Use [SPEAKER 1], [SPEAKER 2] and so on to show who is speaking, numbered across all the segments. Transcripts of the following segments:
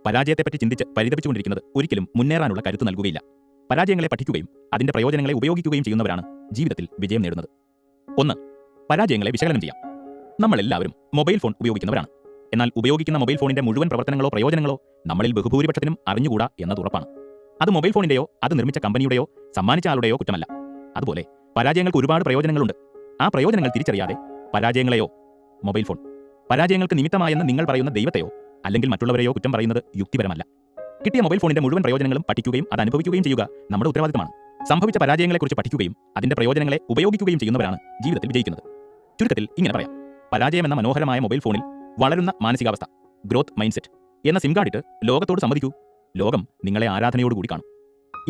[SPEAKER 1] പരാജയത്തെപ്പറ്റി ചിന്തിച്ച് പരിതപിച്ചുകൊണ്ടിരിക്കുന്നത് ഒരിക്കലും മുന്നേറാനുള്ള കരുത്ത് നൽകുകയില്ല. പരാജയങ്ങളെ പഠിക്കുകയും അതിന്റെ പ്രയോജനങ്ങളെ ഉപയോഗിക്കുകയും ചെയ്യുന്നവരാണ് ജീവിതത്തിൽ വിജയം നേടുന്നത്. 1. പരാജയങ്ങളെ വിശകലനം ചെയ്യാം. നമ്മളെല്ലാവരും മൊബൈൽ ഫോൺ ഉപയോഗിക്കുന്നവരാണ്. എന്നാൽ ഉപയോഗിക്കുന്ന മൊബൈൽ ഫോണിന്റെ മുഴുവൻ പ്രവർത്തനങ്ങളോ പ്രയോജനങ്ങളോ നമ്മളിൽ ബഹുഭൂരിപക്ഷത്തിനും അറിഞ്ഞുകൂടാ എന്നത് ഉറപ്പാണ്. അത് മൊബൈൽ ഫോണിന്റെയോ അത് നിർമ്മിച്ച കമ്പനിയുടെയോ സമ്മാനിച്ച ആളുടെയോ കുറ്റമല്ല. അതുപോലെ പരാജയങ്ങൾക്ക് ഒരുപാട് പ്രയോജനങ്ങളുണ്ട്. ആ പ്രയോജനങ്ങൾ തിരിച്ചറിയാതെ പരാജയങ്ങളെയോ മൊബൈൽ ഫോൺ പരാജയങ്ങൾക്ക് നിമിത്തമായെന്ന് നിങ്ങൾ പറയുന്ന ദൈവത്തെയോ അല്ലെങ്കിൽ മറ്റുള്ളവരെയോ കുറ്റം പറയുന്നത് യുക്തിപരമല്ല. കിട്ടിയ മൊബൈൽ ഫോണിന്റെ മുഴുവൻ പ്രയോജനങ്ങളും പഠിക്കുകയും അത് അനുഭവിക്കുകയും ചെയ്യുക നമ്മുടെ ഉത്തരവാദിത്തമാണ്. സംഭവിച്ച പരാജയങ്ങളെക്കുറിച്ച് പഠിക്കുകയും അതിന്റെ പ്രയോജനങ്ങളെ ഉപയോഗിക്കുകയും ചെയ്യുന്നവരാണ് ജീവിതത്തിൽ വിജയിക്കുന്നത്. ചുരുക്കത്തിൽ ഇങ്ങനെ പറയാം: പരാജയം എന്ന മനോഹരമായ മൊബൈൽ ഫോണിൽ വളരുന്ന മാനസികാവസ്ഥ, ഗ്രോത്ത് മൈൻഡ് സെറ്റ് എന്ന സിം കാർഡിട്ട് ലോകത്തോട് സമ്മതിക്കൂ. ലോകം നിങ്ങളെ ആരാധനയോടുകൂടി കാണും.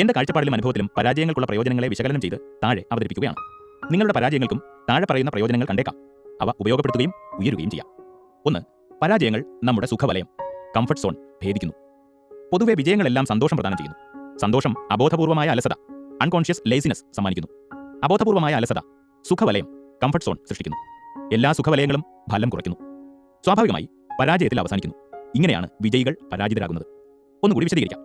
[SPEAKER 1] എന്റെ കാഴ്ചപ്പാടിലും അനുഭവത്തിലും പരാജയങ്ങൾക്കുള്ള പ്രയോജനങ്ങളെ വിശകലനം ചെയ്ത് താഴെ അവതരിപ്പിക്കുകയാണ്. നിങ്ങളുടെ പരാജയങ്ങൾക്കും താഴെ പറയുന്ന പ്രയോജനങ്ങൾ കണ്ടേക്കാം. അവ ഉപയോഗപ്പെടുത്തുകയും ഉയരുകയും ചെയ്യാം. 1. പരാജയങ്ങൾ നമ്മുടെ സുഖവലയം, കംഫർട്ട് സോൺ ഭേദിക്കുന്നു. പൊതുവെ വിജയങ്ങളെല്ലാം സന്തോഷം പ്രദാനം ചെയ്യുന്നു. സന്തോഷം അബോധപൂർവമായ അലസത, അൺകോൺഷ്യസ് ലേസിനെസ് സമ്മാനിക്കുന്നു. അബോധപൂർവമായ അലസത സുഖവലയം, കംഫർട്ട് സോൺ സൃഷ്ടിക്കുന്നു. എല്ലാ സുഖവലയങ്ങളും ഫലം കുറയ്ക്കുന്നു. സ്വാഭാവികമായി പരാജയത്തിൽ അവസാനിക്കുന്നു. ഇങ്ങനെയാണ് വിജയികൾ പരാജിതരാകുന്നത്. ഒന്നുകൂടി വിശദീകരിക്കാം.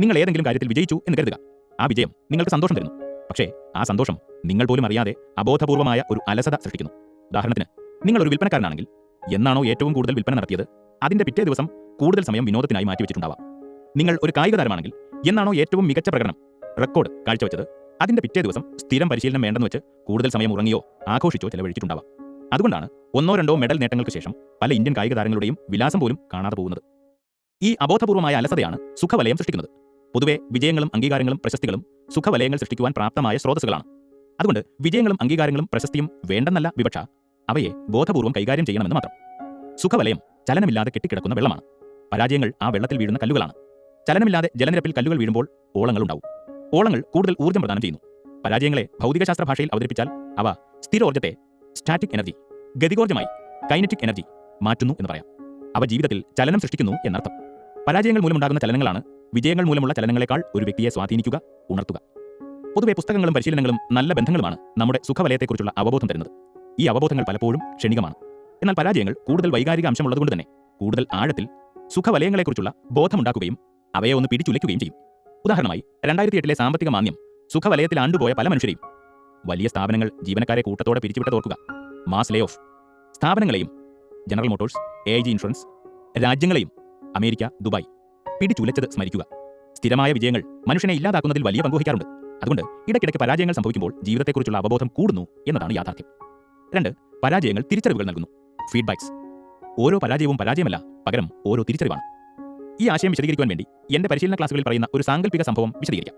[SPEAKER 1] നിങ്ങൾ ഏതെങ്കിലും കാര്യത്തിൽ വിജയിച്ചു എന്ന് കരുതുക. ആ വിജയം നിങ്ങൾക്ക് സന്തോഷം തരുന്നു. പക്ഷേ ആ സന്തോഷം നിങ്ങൾ പോലും അറിയാതെ അബോധപൂർവമായ ഒരു അലസത സൃഷ്ടിക്കുന്നു. ഉദാഹരണത്തിന്, നിങ്ങൾ ഒരു വിൽപ്പനക്കാരനാണെങ്കിൽ എന്നാണോ ഏറ്റവും കൂടുതൽ വിൽപ്പന നടത്തിയത് അതിന്റെ പിറ്റേ ദിവസം കൂടുതൽ സമയം വിനോദത്തിനായി മാറ്റിവെച്ചിട്ടുണ്ടാവാം. നിങ്ങൾ ഒരു കായിക താരമാണെങ്കിൽ എന്നാണോ ഏറ്റവും മികച്ച പ്രകടനം റെക്കോർഡ് കാഴ്ചവെച്ചത് അതിന്റെ പിറ്റേ ദിവസം സ്ഥിരം പരിശീലനം വേണ്ടെന്ന് വെച്ച് കൂടുതൽ സമയം ഉറങ്ങിയോ ആഘോഷിച്ചോ ചെലവഴിച്ചിട്ടുണ്ടാവാം. അതുകൊണ്ടാണ് 1-2 മെഡൽ നേട്ടങ്ങൾക്ക് ശേഷം പല ഇന്ത്യൻ കായിക താരങ്ങളുടെയും വിലാസം പോലും കാണാതെ പോകുന്നത്. ഈ അബോധപൂർവമായ അലസതയാണ് സുഖവലയം സൃഷ്ടിക്കുന്നത്. പൊതുവെ വിജയങ്ങളും അംഗീകാരങ്ങളും പ്രശസ്തികളും സുഖവലയങ്ങൾ സൃഷ്ടിക്കുവാൻ പ്രാപ്തമായ സ്രോതസ്സുകളാണ്. അതുകൊണ്ട് വിജയങ്ങളും അംഗീകാരങ്ങളും പ്രശസ്തിയും വേണ്ടെന്നല്ല വിവക്ഷ, അവയെ ബോധപൂർവം കൈകാര്യം ചെയ്യണമെന്ന് മാത്രം. സുഖവലയം ചലനമില്ലാതെ കെട്ടിക്കിടക്കുന്ന വെള്ളമാണ്. പരാജയങ്ങൾ ആ വെള്ളത്തിൽ വീഴുന്ന കല്ലുകളാണ്. ചലനമില്ലാതെ ജലനിരപ്പിൽ കല്ലുകൾ വീഴുമ്പോൾ ഓളങ്ങൾ ഉണ്ടാവും. ഓളങ്ങൾ കൂടുതൽ ഊർജ്ജം പ്രദാനം ചെയ്യുന്നു. പരാജയങ്ങളെ ഭൗതികശാസ്ത്ര ഭാഷയിൽ അവതരിപ്പിച്ചാൽ അവ സ്ഥിരോർജ്ജത്തെ സ്റ്റാറ്റിക് എനർജി, ഗതികോർജ്ജമായി കൈനറ്റിക് എനർജി മാറ്റുന്നു എന്ന് പറയാം. അവ ജീവിതത്തിൽ ചലനം സൃഷ്ടിക്കുന്നു എന്നർത്ഥം. പരാജയങ്ങൾ മൂലമുണ്ടാകുന്ന ചലനങ്ങളാണ് വിജയങ്ങൾ മൂലമുള്ള ചലനങ്ങളെക്കാൾ ഒരു വ്യക്തിയെ സ്വാധീനിക്കുക, ഉണർത്തുക. പൊതുവെ പുസ്തകങ്ങളും പരിശീലനങ്ങളും നല്ല ബന്ധങ്ങളുമാണ് നമ്മുടെ സുഖവലയത്തെക്കുറിച്ചുള്ള അവബോധം തരുന്നത്. ഈ അവബോധങ്ങൾ പലപ്പോഴും ക്ഷണികമാണ്. എന്നാൽ പരാജയങ്ങൾ കൂടുതൽ വൈകാരിക അംശമുള്ളതുകൊണ്ട് തന്നെ കൂടുതൽ ആഴത്തിൽ സുഖവലയങ്ങളെക്കുറിച്ചുള്ള ബോധമുണ്ടാക്കുകയും അവയെ ഒന്ന് പിടിച്ചുലയ്ക്കുകയും ചെയ്യും. ഉദാഹരണമായി 2008 സാമ്പത്തിക മാന്ദ്യം സുഖവലയത്തിൽ ആണ്ടുപോയ പല മനുഷ്യരെയും, വലിയ സ്ഥാപനങ്ങൾ ജീവനക്കാരെ കൂട്ടത്തോടെ പിരിച്ചുവിട്ടതോർക്കുക, മാസ് ലേ ഓഫ്, സ്ഥാപനങ്ങളെയും ജനറൽ മോട്ടോഴ്സ്, AIG ഇൻഷുറൻസ്, രാജ്യങ്ങളെയും അമേരിക്ക, ദുബായ് പിടിച്ചുലച്ചത് സ്മരിക്കുക. സ്ഥിരമായ വിജയങ്ങൾ മനുഷ്യനെ ഇല്ലാതാക്കുന്നതിൽ വലിയ പങ്കുവഹിക്കാറുണ്ട്. അതുകൊണ്ട് ഇടയ്ക്കിടയ്ക്ക് പരാജയങ്ങൾ സംഭവിക്കുമ്പോൾ ജീവിതത്തെക്കുറിച്ചുള്ള അവബോധം കൂടുന്നു എന്നതാണ് യാഥാർത്ഥ്യം. 2. പരാജയങ്ങൾ തിരിച്ചറിവുകൾ നൽകുന്നു, ഫീഡ്ബാക്സ്. ഓരോ പരാജയവും പരാജയമല്ല, പകരം ഓരോ തിരിച്ചറിവാണ്. ഈ ആശയം വിശദീകരിക്കുവാൻ വേണ്ടി എന്റെ പരിശീലന ക്ലാസുകളിൽ പറയുന്ന ഒരു സാങ്കല്പിക സംഭവം വിശദീകരിക്കാം.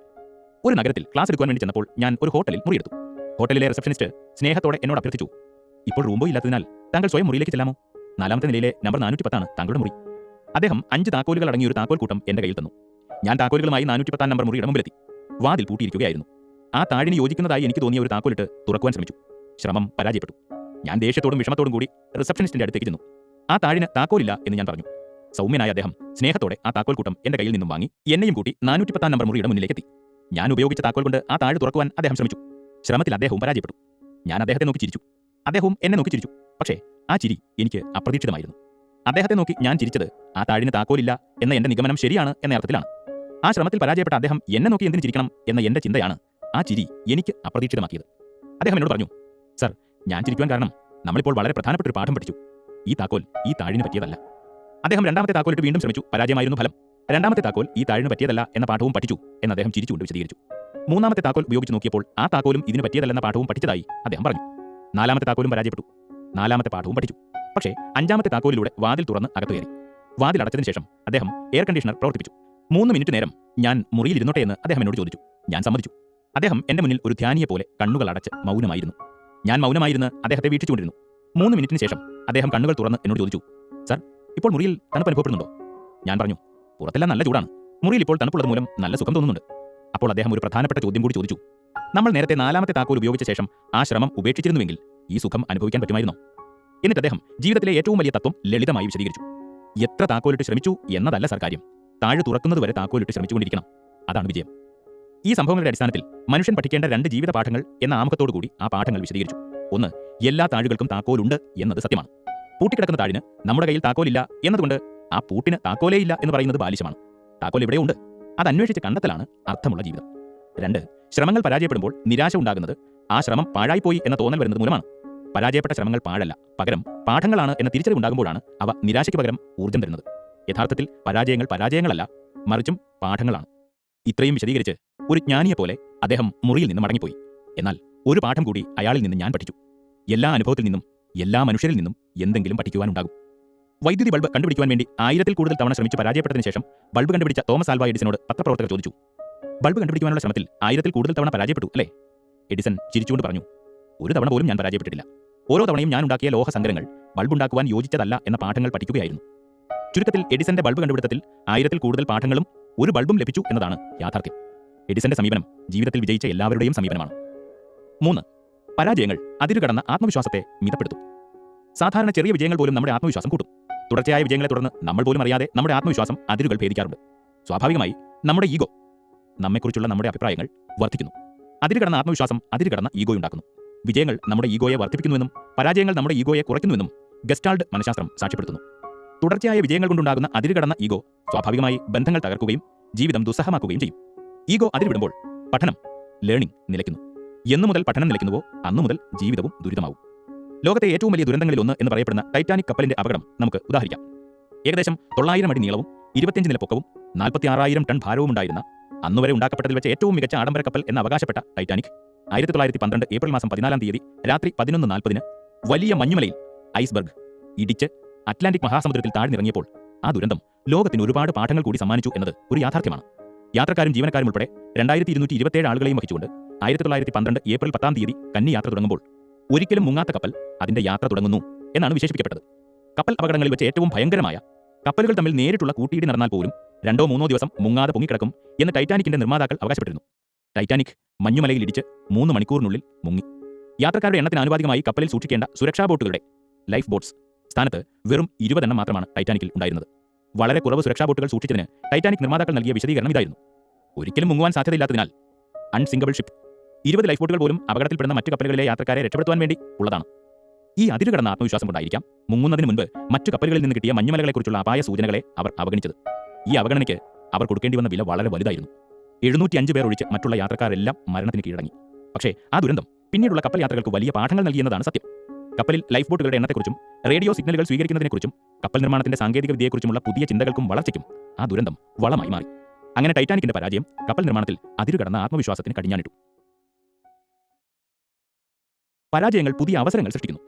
[SPEAKER 1] ഒരു നഗരത്തിൽ ക്ലാസ് എടുക്കുവാൻ വേണ്ടി ചെന്നപ്പോൾ ഞാൻ ഒരു ഹോട്ടലിൽ മുറിയെടുത്തു. ഹോട്ടലിലെ റിസപ്ഷനിസ്റ്റ് സ്നേഹത്തോടെ എന്നോട് അഭ്യർത്ഥിച്ചു, ഇപ്പോൾ റൂംബോ ഇല്ലാത്തതിനാൽ താങ്കൾ സ്വയം മുറിയിലേക്ക് ചെല്ലാമോ? 4ാമത്തെ നിലയിലെ നമ്പർ 410 താങ്കളുടെ മുറി. അദ്ദേഹം 5 താക്കോലുകൾ അടങ്ങിയ ഒരു താക്കോൽ കൂട്ടം എന്റെ കയ്യിൽ തന്നു. ഞാൻ താക്കോലുകളുമായി 410 നമ്പർ മുറിയുടെ മുമ്പിലെത്തി. വാതിൽ പൂട്ടിയിരിക്കുകയായിരുന്നു. ആ താഴിന് യോജിക്കുന്നതായി എനിക്ക് തോന്നിയ ഒരു താക്കോലിട്ട് തുറക്കുവാൻ ശ്രമിച്ചു. ശ്രമം പരാജയപ്പെട്ടു. ഞാൻ ദേഷ്യത്തോടും വിഷമത്തോടും കൂടി റിസപ്ഷനിസ്റ്റിന്റെ അടുത്തേക്ക് ചെന്നു. ആ താഴിന് താക്കോലില്ല എന്ന് ഞാൻ പറഞ്ഞു. സൗമ്യനായ അദ്ദേഹം സ്നേഹത്തോടെ ആ താക്കോൽ കൂട്ടം എന്റെ കയ്യിൽ നിന്നും വാങ്ങി എന്നെയും കൂട്ടി 410 നമ്പർ മുറിയുടെ മുന്നിലേക്ക് എത്തി. ഞാൻ ഉപയോഗിച്ച താക്കോൽ കൊണ്ട് ആ താഴ് തുറക്കുവാൻ അദ്ദേഹം ശ്രമിച്ചു. ശ്രമത്തിൽ അദ്ദേഹവും പരാജയപ്പെട്ടു. ഞാൻ അദ്ദേഹത്തെ നോക്കി ചിരിച്ചു. അദ്ദേഹവും എന്നെ നോക്കി ചിരിച്ചു. പക്ഷേ ആ ചിരി എനിക്ക് അപ്രതീക്ഷിതമായിരുന്നു. അദ്ദേഹത്തെ നോക്കി ഞാൻ ചിരിച്ചത് ആ താഴിന് താക്കോലില്ല എന്ന എന്റെ നിഗമനം ശരിയാണ് എന്ന അർത്ഥത്തിലാണ്. ആ ശ്രമത്തിൽ പരാജയപ്പെട്ട അദ്ദേഹം എന്നെ നോക്കി എന്തിന് ചിരിക്കണം എന്ന എന്റെ ചിന്തയാണ് ആ ചിരി എനിക്ക് അപ്രതീക്ഷിതമാക്കിയത്. അദ്ദേഹം എന്നോട് പറഞ്ഞു, സർ, ഞാൻ ചിരിക്കുവാൻ കാരണം നമ്മളിപ്പോൾ വളരെ പ്രധാനപ്പെട്ട ഒരു പാഠം പഠിച്ചു. ഈ താക്കോൽ ഈ താഴിന് പറ്റിയതല്ല. അദ്ദേഹം 2ാമത്തെ താക്കോലിട്ട് വീണ്ടും ശ്രമിച്ചു. പരാജയമായിരുന്നു ഫലം. 2ാമത്തെ താക്കോൽ ഈ താഴിന് പറ്റിയതല്ല എന്ന പാഠവും പഠിച്ചു എന്ന് അദ്ദേഹം ചിരിച്ചുകൊണ്ട് വിശദീകരിച്ചു. 3ാമത്തെ താക്കോൽ ഉപയോഗിച്ച് നോക്കിയപ്പോൾ ആ താക്കോലും ഇതിന് പറ്റിയതല്ലെന്ന പാഠവും പഠിച്ചതായി അദ്ദേഹം പറഞ്ഞു. 4ാമത്തെ താക്കോലും പരാജയപ്പെട്ടു. 4ാമത്തെ പാഠവും പഠിച്ചു. പക്ഷേ 5ാമത്തെ താക്കോലിലൂടെ വാതിൽ തുറന്ന് അകത്തു കയറി. വാതിൽ അടച്ചതിന് ശേഷം അദ്ദേഹം എയർ കണ്ടീഷണർ പ്രവർത്തിപ്പിച്ചു. 3 മിനിറ്റ് നേരം ഞാൻ മുറിയിൽ ഇരുന്നോട്ടെ എന്ന് അദ്ദേഹം എന്നോട് ചോദിച്ചു. ഞാൻ സമ്മതിച്ചു. അദ്ദേഹം എന്റെ മുന്നിൽ ഒരു ധ്യാനിയെ പോലെ കണ്ണുകൾ അടച്ച് മൗനമായിരുന്നു. ഞാൻ മൗനമായിരുന്ന് അദ്ദേഹത്തെ വീക്ഷിച്ചുകൊണ്ടിരുന്നു. 3 മിനിറ്റിന് ശേഷം അദ്ദേഹം കണ്ണുകൾ തുറന്ന് എന്നോട് ചോദിച്ചു, സർ, ഇപ്പോൾ മുറിയിൽ തണുപ്പ് അനുഭവപ്പെടുന്നുണ്ടോ? ഞാൻ പറഞ്ഞു, പുറത്തെല്ലാം നല്ല ചൂടാണ്. മുറിയിൽ ഇപ്പോൾ തണുപ്പുള്ളത് മൂലം നല്ല സുഖം തോന്നുന്നുണ്ട്. അപ്പോൾ അദ്ദേഹം ഒരു പ്രധാനപ്പെട്ട ചോദ്യം കൂടി ചോദിച്ചു. നമ്മൾ നേരത്തെ 4ാമത്തെ താക്കോൽ ഉപയോഗിച്ച ശേഷം ആ ശ്രമം ഉപേക്ഷിച്ചിരുന്നുവെങ്കിൽ ഈ സുഖം അനുഭവിക്കാൻ പറ്റുമായിരുന്നോ? എന്നിട്ട് അദ്ദേഹം ജീവിതത്തിലെ ഏറ്റവും വലിയ തത്വം ലളിതമായി വിശദീകരിച്ചു. എത്ര താക്കോലിട്ട് ശ്രമിച്ചു എന്നതല്ല സർ കാര്യം, താഴെ തുറക്കുന്നതുവരെ താക്കോലിട്ട് ശ്രമിച്ചുകൊണ്ടിരിക്കണം. അതാണ് വിജയം. ഈ സംഭവങ്ങളുടെ അടിസ്ഥാനത്തിൽ മനുഷ്യൻ പഠിക്കേണ്ട 2 ജീവിത പാഠങ്ങൾ എന്ന ആമുഖത്തോടുകൂടി ആ പാഠങ്ങൾ വിശദീകരിച്ചു. 1. എല്ലാ താഴുകൾക്കും താക്കോലുണ്ട് എന്നത് സത്യമാണ്. പൂട്ടിക്കിടക്കുന്ന താഴിന് നമ്മുടെ കയ്യിൽ താക്കോലില്ല എന്നതുകൊണ്ട് ആ പൂട്ടിന് താക്കോലേ ഇല്ല എന്ന് പറയുന്നത് ബാലിശമാണ്. താക്കോൽ ഇവിടെയുണ്ട്. അത് അന്വേഷിച്ച് കണ്ടെത്തലാണ് അർത്ഥമുള്ള ജീവിതം. 2. ശ്രമങ്ങൾ പരാജയപ്പെടുമ്പോൾ നിരാശ ഉണ്ടാകുന്നത് ആ ശ്രമം പാഴായിപ്പോയി എന്ന തോന്നൽ വരുന്നത് മൂലമാണ്. പരാജയപ്പെട്ട ശ്രമങ്ങൾ പാഴല്ല, പകരം പാഠങ്ങളാണ് എന്ന തിരിച്ചറിവുണ്ടാകുമ്പോഴാണ് അവ നിരാശയ്ക്ക് പകരം ഊർജ്ജം തരുന്നത്. യഥാർത്ഥത്തിൽ പരാജയങ്ങൾ പരാജയങ്ങളല്ല, മറിച്ചും പാഠങ്ങളാണ്. ഇത്രയും വിശദീകരിച്ച് ഒരു ജ്ഞാനിയെപ്പോലെ അദ്ദേഹം മുറിയിൽ നിന്ന് മടങ്ങിപ്പോയി. എന്നാൽ ഒരു പാഠം കൂടി അയാളിൽ നിന്ന് ഞാൻ പഠിച്ചു. എല്ലാ അനുഭവത്തിൽ നിന്നും, എല്ലാ മനുഷ്യരിൽ നിന്നും എന്തെങ്കിലും പഠിക്കുവാനുണ്ടാകും. വൈദ്യുതി ബൾബ് കണ്ടുപിടിക്കുവാൻ വേണ്ടി 1000-ൽ കൂടുതൽ തവണ ശ്രമിച്ച് പരാജയപ്പെട്ടതിന് ശേഷം ബൾബ് കണ്ടുപിടിച്ച തോമസ് ആൽവ എഡിസനോട് പത്രപ്രവർത്തകർ ചോദിച്ചു, ബൾബ് കണ്ടുപിടിക്കുവാനുള്ള ശ്രമത്തിൽ 1000-ൽ കൂടുതൽ തവണ പരാജയപ്പെട്ടു അല്ലേ? എഡിസൺ ചിരിച്ചുകൊണ്ട് പറഞ്ഞു, ഒരു തവണ പോലും ഞാൻ പരാജയപ്പെട്ടിട്ടില്ല. ഓരോ തവണയും ഞാൻ ഉണ്ടാക്കിയ ലോഹ സങ്കരങ്ങൾ ബൾബുണ്ടാക്കുവാൻ യോജിച്ചതല്ല എന്ന പാഠങ്ങൾ പഠിക്കുകയായിരുന്നു. ചുരുക്കത്തിൽ എഡിസന്റെ ബൾബ് കണ്ടുപിടുത്തത്തിൽ 1000-ൽ കൂടുതൽ പാഠങ്ങളും ഒരു ബൾബും ലഭിച്ചു എന്നതാണ് യാഥാർത്ഥ്യം. എഡിസന്റെ സമീപനം ജീവിതത്തിൽ വിജയിച്ച എല്ലാവരുടെയും സമീപനമാണ്. 3. പരാജയങ്ങൾ അതിരുകടന്ന ആത്മവിശ്വാസത്തെ മിതപ്പെടുത്തും. സാധാരണ ചെറിയ വിജയങ്ങൾ പോലും നമ്മുടെ ആത്മവിശ്വാസം കൂട്ടും. തുടർച്ചയായ വിജയങ്ങളെ തുടർന്ന് നമ്മൾ പോലും അറിയാതെ നമ്മുടെ ആത്മവിശ്വാസം അതിരുകൾ ഭേദിക്കാറുണ്ട്. സ്വാഭാവികമായി നമ്മുടെ ഈഗോ, നമ്മെക്കുറിച്ചുള്ള നമ്മുടെ അഭിപ്രായങ്ങൾ വർദ്ധിക്കുന്നു. അതിരുകടന്ന ആത്മവിശ്വാസം അതിരുകടന്ന ഈഗോ ഉണ്ടാക്കുന്നു. വിജയങ്ങൾ നമ്മുടെ ഈഗോയെ വർദ്ധിപ്പിക്കുന്നുവെന്നും പരാജയങ്ങൾ നമ്മുടെ ഈഗോയെ കുറയ്ക്കുന്നുവെന്നും ഗസ്റ്റാൾഡ് മനഃശാസ്ത്രം സാക്ഷ്യപ്പെടുത്തുന്നു. തുടർച്ചയായ വിജയങ്ങൾ കൊണ്ടുണ്ടാകുന്ന അതിരുകടന്ന ഈഗോ സ്വാഭാവികമായി ബന്ധങ്ങൾ തകർക്കുകയും ജീവിതം ദുസ്സഹമാക്കുകയും ചെയ്യും. ഈഗോ അതിരുവിടുമ്പോൾ പഠനം, ലേണിംഗ് നിലയ്ക്കുന്നു. എന്നു മുതൽ പഠനം നിലയ്ക്കുന്നുവോ അന്നു മുതൽ ജീവിതവും ദുരിതമാവും. ലോകത്തെ ഏറ്റവും വലിയ ദുരന്തങ്ങളിൽ ഒന്ന് എന്ന് പറയപ്പെടുന്ന ടൈറ്റാനിക് കപ്പലിന്റെ അപകടം നമുക്ക് ഉദാഹരിക്കാം. ഏകദേശം 900 അടി നീളവും 25 നില പൊക്കവും 46,000 ടൺ ഭാരവും ഉണ്ടായിരുന്ന, അന്നുവരെ ഉണ്ടാക്കപ്പെട്ടതിൽ വെച്ച് ഏറ്റവും മികച്ച ആഡംബര കപ്പൽ എന്ന് അവകാശപ്പെട്ട ടൈറ്റാനിക് 1912 ഏപ്രിൽ മാസം 14-ാം തീയതി രാത്രി 11:40 വലിയ മഞ്ഞുമലയിൽ ഐസ്ബർഗ് ഇടിച്ച് അറ്റ്ലാന്റിക് മഹാസമുദ്രത്തിൽ താഴ്ന്നിറങ്ങിയപ്പോൾ ആ ദുരന്തം ലോകത്തിന് ഒരുപാട് പാഠങ്ങൾ കൂടി സമ്മാനിച്ചു എന്നത് ഒരു യാഥാർത്ഥ്യമാണ്. യാത്രക്കാരും ജീവനക്കാരും ഉൾപ്പെടെ 2227 ആളുകളെയും വഹിച്ചുകൊണ്ട് 1912 ഏപ്രിൽ 10-ാം തീയതി കന്നി യാത്ര തുടങ്ങുമ്പോൾ ഒരിക്കലും മുങ്ങാത്ത കപ്പൽ അതിന്റെ യാത്ര തുടങ്ങുന്നു എന്നാണ് വിശേഷിപ്പിക്കപ്പെട്ടത്. കപ്പൽ അപകടങ്ങളിൽ വെച്ച് ഏറ്റവും ഭയങ്കരമായ, കപ്പലുകൾ തമ്മിൽ നേരിട്ടുള്ള കൂട്ടിയിടി നടന്നാൽ പോലും 2-3 ദിവസം മുങ്ങാതെ പൊങ്ങിക്കിടക്കും എന്ന് ടൈറ്റാനിക്കിന്റെ നിർമ്മാതാക്കൾ അവകാശപ്പെട്ടിരുന്നു. ടൈറ്റാനിക് മഞ്ഞുമലയിൽ ഇടിച്ച് 3 മണിക്കൂറിനുള്ളിൽ മുങ്ങി. യാത്രക്കാരുടെ എണ്ണത്തിന് ആനുപാതികമായി കപ്പലിൽ സൂക്ഷിക്കേണ്ട സുരക്ഷാ ബോട്ടുകളുടെ ലൈഫ് ബോട്ട്സ് സ്ഥാനത്ത് വെറും 20 എണ്ണം മാത്രമാണ് ടൈറ്റാനിക്കിൽ ഉണ്ടായിരുന്നത്. വളരെ കുറവ് സുരക്ഷാ ബോട്ടുകൾ സൂക്ഷിച്ചതിന് ടൈറ്റാനിക് നിർമ്മാതാക്കൾ നൽകിയ വിശദീകരണം ഇതായിരുന്നു: ഒരിക്കലും മുങ്ങുവാൻ സാധ്യതയില്ലാത്തതിനാൽ അൺസിങ്കബിൾ ഷിപ്പ്. 20 ലൈഫ് ബോട്ടുകൾ പോലും അപകടത്തിൽപ്പെടുന്ന മറ്റു കപ്പലുകളിലെ യാത്രക്കാരെ രക്ഷപ്പെടുത്തുവാൻ വേണ്ടി ഉള്ളതാണ്. ഈ അതിരുകടന്ന ആത്മവിശ്വാസം കൊണ്ടായിരിക്കാം മുങ്ങുന്നതിന് മുൻപ് മറ്റു കപ്പലുകളിൽ നിന്ന് കിട്ടിയ മഞ്ഞുമലകളെക്കുറിച്ചുള്ള അപായ സൂചനകളെ അവർ അവഗണിച്ചത്. ഈ അവഗണനയ്ക്ക് അവർ കൊടുക്കേണ്ടി വന്ന വില വളരെ വലുതായിരുന്നു. 705 പേർ ഒഴിച്ച് മറ്റുള്ള യാത്രക്കാരെല്ലാം മരണത്തിന് കീഴടങ്ങി. പക്ഷേ ആ ദുരന്തം പിന്നീടുള്ള കപ്പൽ യാത്രകൾക്ക് വലിയ പാഠങ്ങൾ നൽകിയെന്നതാണ് സത്യം. കപ്പലിൽ ലൈഫ് ബോട്ടുകളുടെ എണ്ണത്തെക്കുറിച്ചും റേഡിയോ സിഗ്നലുകൾ സ്വീകരിക്കുന്നതിനെക്കുറിച്ചും കപ്പൽ നിർമ്മാണത്തിന്റെ സാങ്കേതിക വിദ്യയെക്കുറിച്ചുമുള്ള പുതിയ ചിന്തകൾക്കും വളർച്ചയ്ക്കും ആ ദുരന്തം വളമായി മാറി. അങ്ങനെ ടൈറ്റാനിക്കിന്റെ പരാജയം കപ്പൽ നിർമ്മാണത്തിൽ അതിരുകടന്ന ആത്മവിശ്വാസത്തിന് കടിഞ്ഞാണിട്ടു. പരാജയങ്ങൾ പുതിയ അവസരങ്ങൾ സൃഷ്ടിക്കുന്നു.